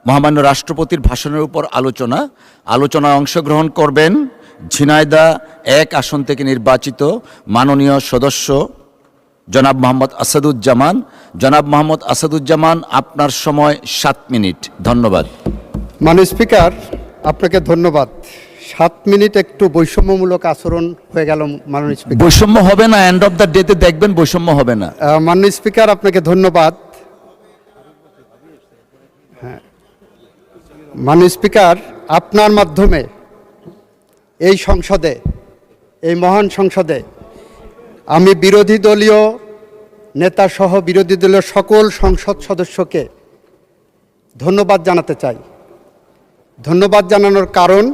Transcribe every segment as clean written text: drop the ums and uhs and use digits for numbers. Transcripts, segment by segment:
মহামান্য রাষ্ট্রপতির ভাষণের উপর আলোচনায় অংশগ্রহণ করবেন ঝিনাইদহ 1 আসন থেকে নির্বাচিত মাননীয় সদস্য জনাব মোহাম্মদ আসাদুজ্জামান। জনাব মোহাম্মদ আসাদুজ্জামান, আপনার সময় 7 মিনিট। ধন্যবাদ। মাননীয় স্পিকার, আপনাকে ধন্যবাদ। 7 মিনিট একটু বৈষম্যমূলক আচরণ হয়ে গেল মাননীয় স্পিকার। বৈষম্য হবে না, এন্ড অফ দ্য ডেতে দেখবেন বৈষম্য হবে না। মাননীয় স্পিকার, আপনাকে ধন্যবাদ। হ্যাঁ, মাননীয় স্পিকার, আপনার মাধ্যমে এই সংসদে, এই মহান সংসদে আমি বিরোধী দলীয় নেতা সহ বিরোধী দলীয় সকল সংসদ সদস্যকে ধন্যবাদ জানাতে চাই। ধন্যবাদ জানানোর কারণ,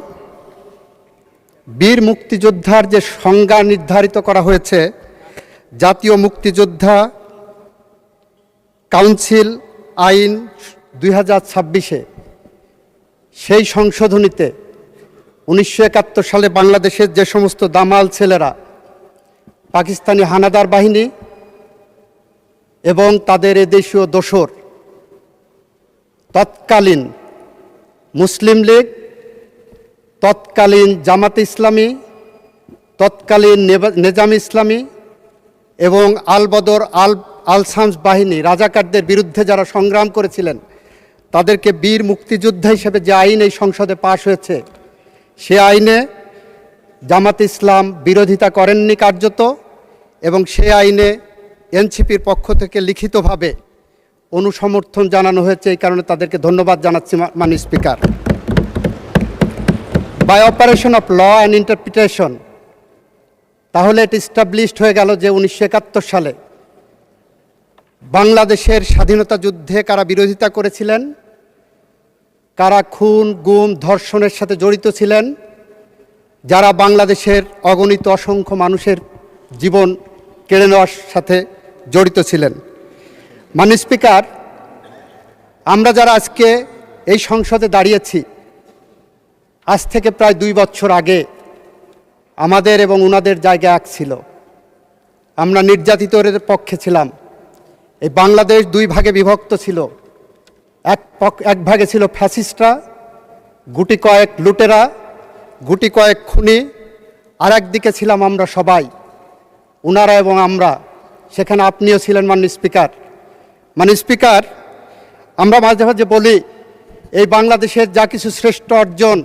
বীর মুক্তিযোদ্ধার যে সংজ্ঞা নির্ধারিত করা হয়েছে জাতীয় মুক্তিযোদ্ধা কাউন্সিল আইন 2026-এ, সেই সংশোধনীতে 1971 সালে বাংলাদেশের যে সমস্ত দামাল ছেলেরা পাকিস্তানি হানাদার বাহিনী এবং তাদের এদেশীয় দোসর, তৎকালীন মুসলিম লীগ, তৎকালীন জামাতে ইসলামী, তৎকালীন নেজামে ইসলামী এবং আলবদর আলসামস বাহিনী রাজাকারদের বিরুদ্ধে যারা সংগ্রাম করেছিলেন, তাদেরকে বীর মুক্তিযোদ্ধা হিসেবে যে আইন এই সংসদে পাশ হয়েছে, সে আইনে জামাতে ইসলাম বিরোধিতা করেননি কার্যত, এবং সে আইনে এনসিপির পক্ষ থেকে লিখিতভাবে অনুসমর্থন জানানো হয়েছে। এই কারণে তাদেরকে ধন্যবাদ জানাচ্ছি মাননীয় speaker. By operation of law and interpretation, তাহলে এটা ইস্টাবলিশড হয়ে গেল যে 1971 সালে বাংলাদেশের স্বাধীনতা যুদ্ধে কারা বিরোধিতা করেছিলেন, কারা খুন, গুম, ধর্ষণের সাথে জড়িত ছিলেন, যারা বাংলাদেশের অগণিত অসংখ্য মানুষের জীবন কেড়ে নেওয়ার সাথে জড়িত ছিলেন। মাননীয় স্পিকার, আমরা যারা আজকে এই সংসদে দাঁড়িয়েছি, আজ থেকে প্রায় 2 বছর আগে আমাদের এবং ওনাদের জায়গা এক ছিল। আমরা নির্যাতিতদের পক্ষে ছিলাম। এই বাংলাদেশ 2 ভাগে বিভক্ত ছিল। এক ভাগে ছিল ফ্যাসিস্টরা, গুটি কয়েক লুটেরা, গুটি কয়েক খুনি, আর একদিকে ছিলাম আমরা সবাই, ওনারা এবং আমরা। সেখানে আপনিও ছিলেন মাননীয় স্পিকার। মাননীয় স্পিকার, আমরা মাঝে মাঝে বলি এই বাংলাদেশের যা কিছু শ্রেষ্ঠ অর্জন,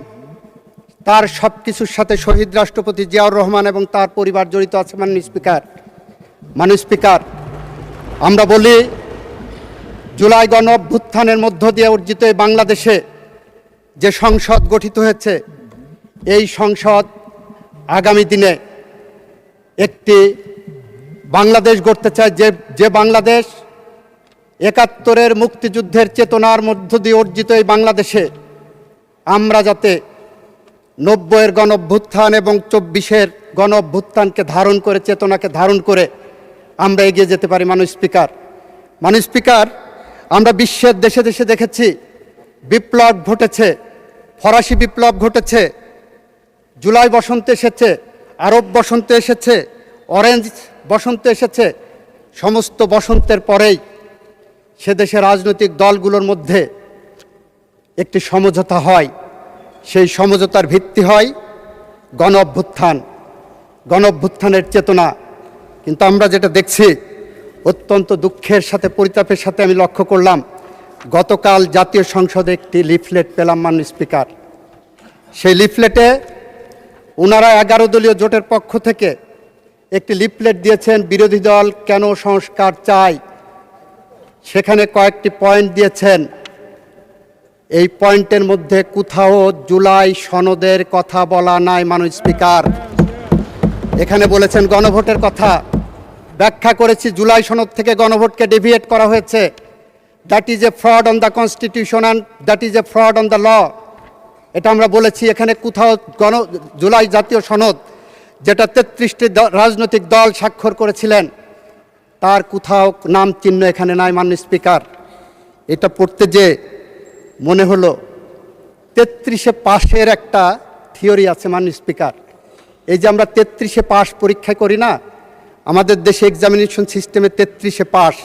তার সব কিছুর সাথে শহীদ রাষ্ট্রপতি জিয়াউর রহমান এবং তার পরিবার জড়িত আছে মাননীয় স্পিকার। মাননীয় স্পিকার, আমরা বলি জুলাই গণ অভ্যুত্থানের মধ্য দিয়ে অর্জিত এই বাংলাদেশে যে সংসদ গঠিত হয়েছে, এই সংসদ আগামী দিনে একটি বাংলাদেশ গড়তে চায়, যে বাংলাদেশ 71-এর মুক্তিযুদ্ধের চেতনার মধ্য দিয়ে অর্জিত এই বাংলাদেশে আমরা যাতে 90-এর গণ অভ্যুত্থান এবং 24-এর গণ অভ্যুত্থানকে ধারণ করে, চেতনাকে ধারণ করে আমরা এগিয়ে যেতে পারি। মাননীয় স্পিকার, মাননীয় স্পিকার, আমরা বিশ্বের দেশে দেশে দেখেছি বিপ্লব ঘটেছে, ফরাসি বিপ্লব ঘটেছে, জুলাই বসন্ত এসেছে, আরব বসন্ত এসেছে, অরেঞ্জ বসন্ত এসেছে। সমস্ত বসন্তের পরেই সে দেশের রাজনৈতিক দলগুলোর মধ্যে একটি সমঝোতা হয়। সেই সমঝোতার ভিত্তি হয় গণ অভ্যুত্থান, গণ অভ্যুত্থানের চেতনা। কিন্তু আমরা যেটা দেখছি, অত্যন্ত দুঃখের সাথে, পরিতাপের সাথে আমি লক্ষ্য করলাম, গতকাল জাতীয় সংসদে একটি লিফলেট পেলাম মাননীয় স্পিকার। সেই লিফলেটে ওনারা 11 দলীয় জোটের পক্ষ থেকে একটি লিফলেট দিয়েছেন, বিরোধী দল কেন সংস্কার চায়। সেখানে কয়েকটি পয়েন্ট দিয়েছেন। এই পয়েন্টের মধ্যে কোথাও জুলাই সনদের কথা বলা নাই মাননীয় স্পিকার। এখানে বলেছেন গণভোটের কথা। ব্যাখ্যা করেছি, জুলাই সনদ থেকে গণভোটকে ডেভিয়েট করা হয়েছে। That is a fraud on the constitution and that is a fraud on the law. এটা আমরা বলেছি। এখানে কোথাও জুলাই জাতীয় সনদ, যেটা 33টি রাজনৈতিক দল স্বাক্ষর করেছিলেন, তার কোথাও নাম চিহ্ন এখানে নাই মাননীয় স্পিকার। এটা পড়তে যে মনে হলো 33-এ পাশের একটা থিওরি আছে মাননীয় স্পিকার। এই যে আমরা 33-এ পাস পরীক্ষা করি না, আমাদের দেশে এক্সামিনেশন সিস্টেমে 33-এ পাস,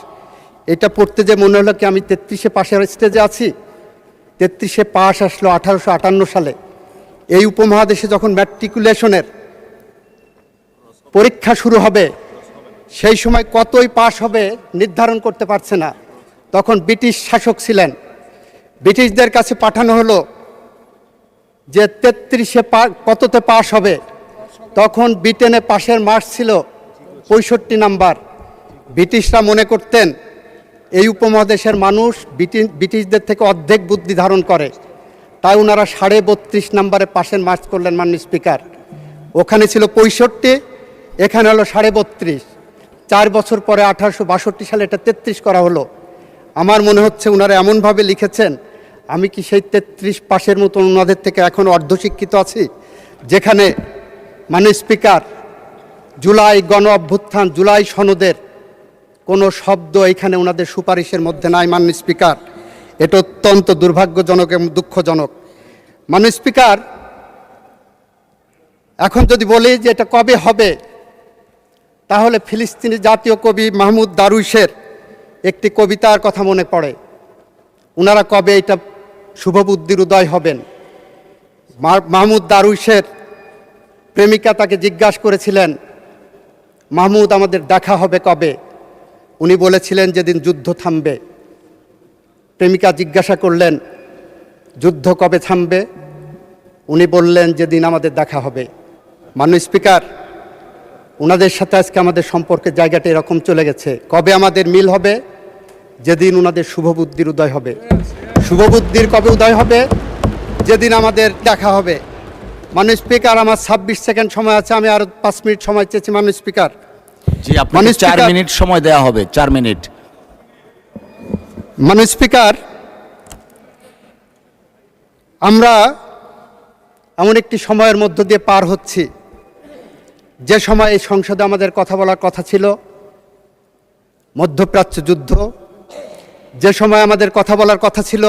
এটা পড়তে যে মনে হলো কি আমি 33-এ পাশের স্টেজে আছি। তেত্রিশে পাশ আসলো 1858 সালে। এই উপমহাদেশে যখন ম্যাট্রিকুলেশনের পরীক্ষা শুরু হবে, সেই সময় কতই পাশ হবে নির্ধারণ করতে পারছে না। তখন ব্রিটিশ শাসক ছিলেন, ব্রিটিশদের কাছে পাঠানো হলো যে 33-এ কততে পাশ হবে। তখন ব্রিটেনে পাশের মার্কস ছিল 65 নাম্বার। ব্রিটিশরা মনে করতেন এই উপমহাদেশের মানুষ ব্রিটিশদের থেকে অর্ধেক বুদ্ধি ধারণ করে, তাই ওনারা 32.5 নাম্বারে পাশের মার্কস করলেন মাননীয় স্পিকার। ওখানে ছিল 65, এখানে হলো 32.5। 4 বছর পরে 1862 সালে এটা 33 করা হলো। আমার মনে হচ্ছে ওনারা এমনভাবে লিখেছেন, আমি কি সেই 33 পাশের মতন ওনাদের থেকে এখনও অর্ধশিক্ষিত আছি? যেখানে মাননীয় স্পিকার জুলাই গণ অভ্যুত্থান, জুলাই সনদের কোনো শব্দ এখানে ওনাদের সুপারিশের মধ্যে নাই। মাননীয় স্পিকার, এটা অত্যন্ত দুর্ভাগ্যজনক এবং দুঃখজনক। মাননীয় স্পিকার, এখন যদি বলি যে এটা কবে হবে, তাহলে ফিলিস্তিনি জাতীয় কবি মাহমুদ দারুইশের একটি কবিতার কথা মনে পড়ে। ওনারা কবে এটা শুভবুদ্ধির উদয় হবেন? মাহমুদ দারুইশের প্রেমিকা তাকে জিজ্ঞাসা করেছিলেন, মাহমুদ আমাদের দেখা হবে কবে? উনি বলেছিলেন যেদিন যুদ্ধ থামবে। প্রেমিকা জিজ্ঞাসা করলেন, যুদ্ধ কবে থামবে? উনি বললেন যেদিন আমাদের দেখা হবে। মাননীয় স্পিকার, ওনাদের সাথে আজকে আমাদের সম্পর্কের জায়গাটা এরকম চলে গেছে। কবে আমাদের মিল হবে? যেদিন ওনাদের শুভবুদ্ধির উদয় হবে। শুভবুদ্ধির কবে উদয় হবে? যেদিন আমাদের দেখা হবে। মাননীয় স্পিকার, আমার 26 সেকেন্ড সময় আছে, আমি আরো 5 মিনিট সময় চেয়েছি। মাননীয় স্পিকার, জি, আপনাকে 4 মিনিট সময় দেওয়া হবে। 4 মিনিট। মাননীয় স্পিকার, আমরা এমন একটি সময়ের মধ্য দিয়ে পার হচ্ছি, যে সময় এই সংসদে আমাদের কথা বলার কথা ছিল মধ্যপ্রাচ্য যুদ্ধ, যে সময় আমাদের কথা বলার কথা ছিল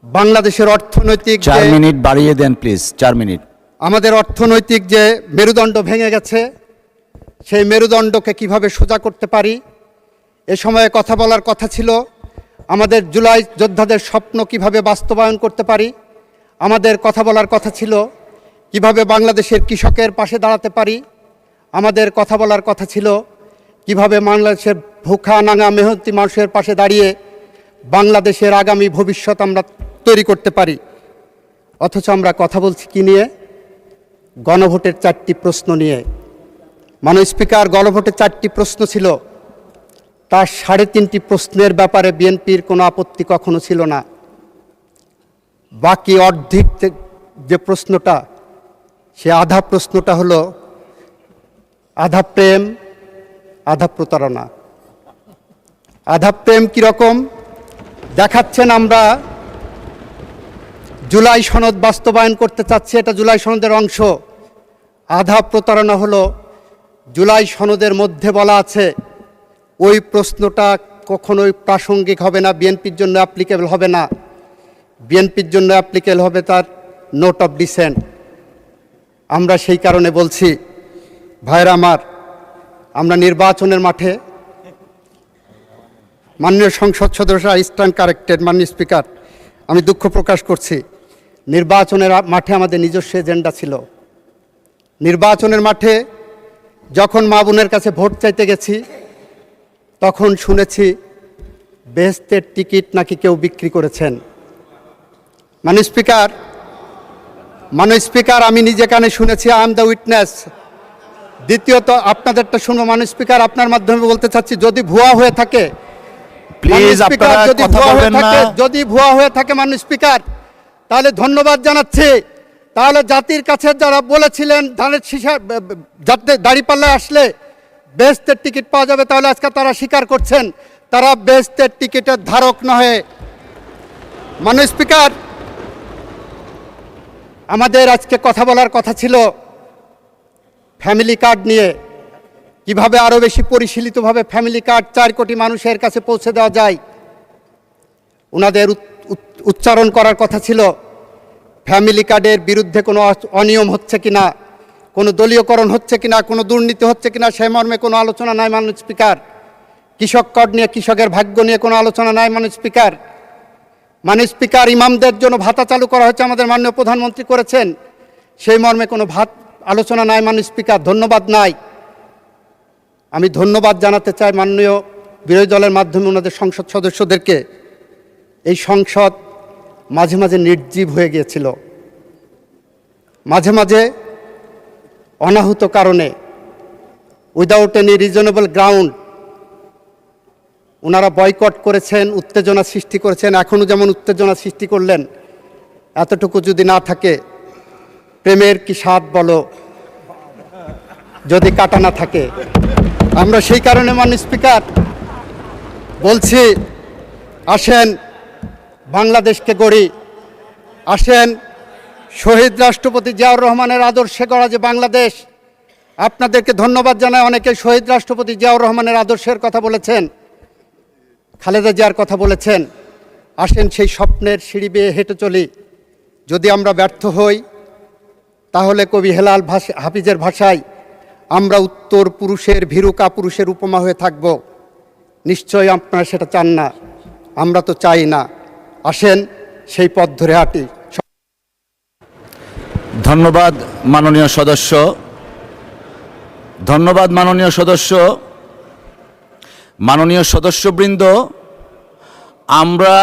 বাংলাদেশের অর্থনৈতিক। 4 মিনিট বাড়িয়ে দেন প্লিজ। 4 মিনিট। আমাদের অর্থনৈতিক যে মেরুদণ্ড ভেঙে গেছে, সেই মেরুদণ্ডকে কিভাবে সোজা করতে পারি, এ সময়ে কথা বলার কথা ছিল আমাদের জুলাই যোদ্ধাদের স্বপ্ন কিভাবে বাস্তবায়ন করতে পারি। আমাদের কথা বলার কথা ছিল কিভাবে বাংলাদেশের কৃষকের পাশে দাঁড়াতে পারি। আমাদের কথা বলার কথা ছিল কিভাবে বাংলাদেশের ভুখা নাঙা মেহনতি মানুষের পাশে দাঁড়িয়ে বাংলাদেশের আগামী ভবিষ্যৎ আমরা তৈরি করতে পারি। অথচ আমরা কথা বলছি কি নিয়ে? গণভোটের 4টি প্রশ্ন নিয়ে। মাননীয় স্পিকার, গণভোটের 4টি প্রশ্ন ছিল, তার 3.5টি প্রশ্নের ব্যাপারে বিএনপির কোনো আপত্তি কখনো ছিল না। বাকি অর্ধেক যে প্রশ্নটা, সে আধা প্রশ্নটা হলো আধা প্রেম আধা প্রতারণা। আধা প্রেম কীরকম দেখাচ্ছেন? আমরা জুলাই সনদ বাস্তবায়ন করতে চাচ্ছি, এটা জুলাই সনদের অংশ। আধা প্রতারণা হলো জুলাই সনদের মধ্যে বলা আছে ওই প্রশ্নটা কখনোই প্রাসঙ্গিক হবে না, বিএনপির জন্য অ্যাপ্লিকেবল হবে না। বিএনপির জন্য অ্যাপ্লিকেবল হবে তার নোট অফ ডিসেন্ট। আমরা সেই কারণে বলছি, ভাইরা আমার, আমরা নির্বাচনের মাঠে, মাননীয় সংসদ সদস্য স্ট্যান্ড কারেক্টেড। মাননীয় স্পিকার, আমি দুঃখ প্রকাশ করছি, নির্বাচনের মাঠে আমাদের নিজস্ব এজেন্ডা ছিল। নির্বাচনের মাঠে যখন মা বোনের কাছে ভোট চাইতে গেছি, তখন শুনেছি বেহেশতের টিকিট নাকি কেউ বিক্রি করেছেন। মাননীয় স্পিকার, আমি নিজে কানে শুনেছি, আই এম দ্য উইটনেস। দ্বিতীয়ত আপনাদেরটা শুনবো। মাননীয় স্পিকার, আপনার মাধ্যমে বলতে চাচ্ছি, যদি ভুয়া হয়ে থাকে, প্লিজ আপনারা কথা বলবেন না। যদি ভুয়া হয়ে থাকে মাননীয় স্পিকার, তাহলে ধন্যবাদ জানাচ্ছি। তাহলে জাতির কাছে যারা বলেছিলেন ধানের শীষা যাতে দাঁড়িপাল্লায় আসলে বেহেশতের টিকিট পাওয়া যাবে, তাহলে আজকে তারা স্বীকার করছেন তারা বেহেশতের টিকিটের ধারক নয়। মাননীয় স্পিকার, আমাদের আজকে কথা বলার কথা ছিল ফ্যামিলি কার্ড নিয়ে, কিভাবে আরও বেশি পরিশীলিতভাবে ফ্যামিলি কার্ড 4 কোটি মানুষের কাছে পৌঁছে দেওয়া যায়। ওনাদের উচ্চারণ করার কথা ছিল ফ্যামিলি কার্ডের বিরুদ্ধে কোনো অনিয়ম হচ্ছে কিনা, কোনো দলীয়করণ হচ্ছে কিনা, কোনো দুর্নীতি হচ্ছে কিনা, সে মর্মে কোনো আলোচনা নাই। মাননীয় স্পিকার, কৃষক কার্ড নিয়ে, কৃষকের ভাগ্য নিয়ে কোনো আলোচনা নাই। মাননীয় স্পিকার, মাননীয় স্পিকার, ইমামদের জন্য ভাতা চালু করা হয়েছে, আমাদের মাননীয় প্রধানমন্ত্রী করেছেন, সেই মর্মে কোনো আলোচনা নাই মাননীয় স্পিকার, ধন্যবাদ নাই। আমি ধন্যবাদ জানাতে চাই মাননীয় বিরোধী দলের মাধ্যমে ওনাদের সংসদ সদস্যদেরকে। এই সংসদ মাঝে মাঝে নির্জীব হয়ে গিয়েছিল, মাঝে মাঝে অনাহুত কারণে, উইদাউট এনি রিজনেবল গ্রাউন্ড ওনারা বয়কট করেছেন, উত্তেজনা সৃষ্টি করেছেন। এখনও যেমন উত্তেজনা সৃষ্টি করলেন, এতটুকু যদি না থাকে, প্রেমের কি স্বাদ বলো যদি কাটা না থাকে। আমরা সেই কারণে মাননীয় স্পিকার বলছি, আসেন বাংলাদেশকে গড়ি, আসেন শহীদ রাষ্ট্রপতি জিয়াউর রহমানের আদর্শে গড়া যে বাংলাদেশ। আপনাদেরকে ধন্যবাদ জানাই, অনেকে শহীদ রাষ্ট্রপতি জিয়াউর রহমানের আদর্শের কথা বলেছেন, খালেদা জিয়ার কথা বলেছেন। আসেন সেই স্বপ্নের সিঁড়ি বেয়ে হেঁটে চলি। যদি আমরা ব্যর্থ হই, তাহলে কবি হেলাল হাফিজের ভাষায় আমরা উত্তর পুরুষের ভীরু কাপুরুষের উপমা হয়ে থাকব। নিশ্চয়ই আপনারা সেটা চান না, আমরা তো চাই না। আসেন সেই পথ ধরে হাঁটি। ধন্যবাদ মাননীয় সদস্য, ধন্যবাদ মাননীয় সদস্য। মাননীয় সদস্যবৃন্দ, আমরা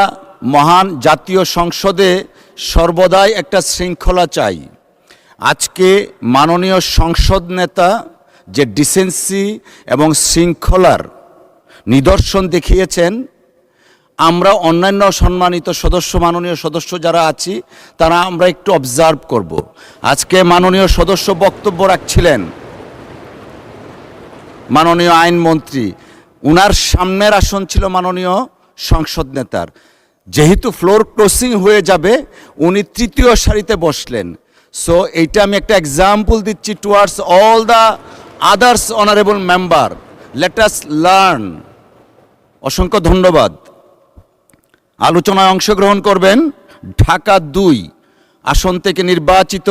মহান জাতীয় সংসদে সর্বদাই একটা শৃঙ্খলা চাই। আজকে মাননীয় সংসদ নেতা যে ডিসেন্সি এবং শৃঙ্খলার নিদর্শন দেখিয়েছেন, আমরা অন্যান্য সম্মানিত সদস্য, মাননীয় সদস্য যারা আছি, তারা আমরা একটু অবজার্ভ করব। আজকে মাননীয় সদস্য বক্তব্য রাখছিলেন, মাননীয় আইনমন্ত্রী, উনার সামনের আসন ছিল মাননীয় সংসদ নেতার। যেহেতু ফ্লোর ক্রসিং হয়ে যাবে, উনি তৃতীয় সারিতে বসলেন। সো এইটা আমি একটা এক্সাম্পল দিচ্ছি towards all the others honourable member, let us learn. অসংখ্য ধন্যবাদ। আলোচনায় অংশগ্রহণ করবেন ঢাকা 2 আসন থেকে নির্বাচিত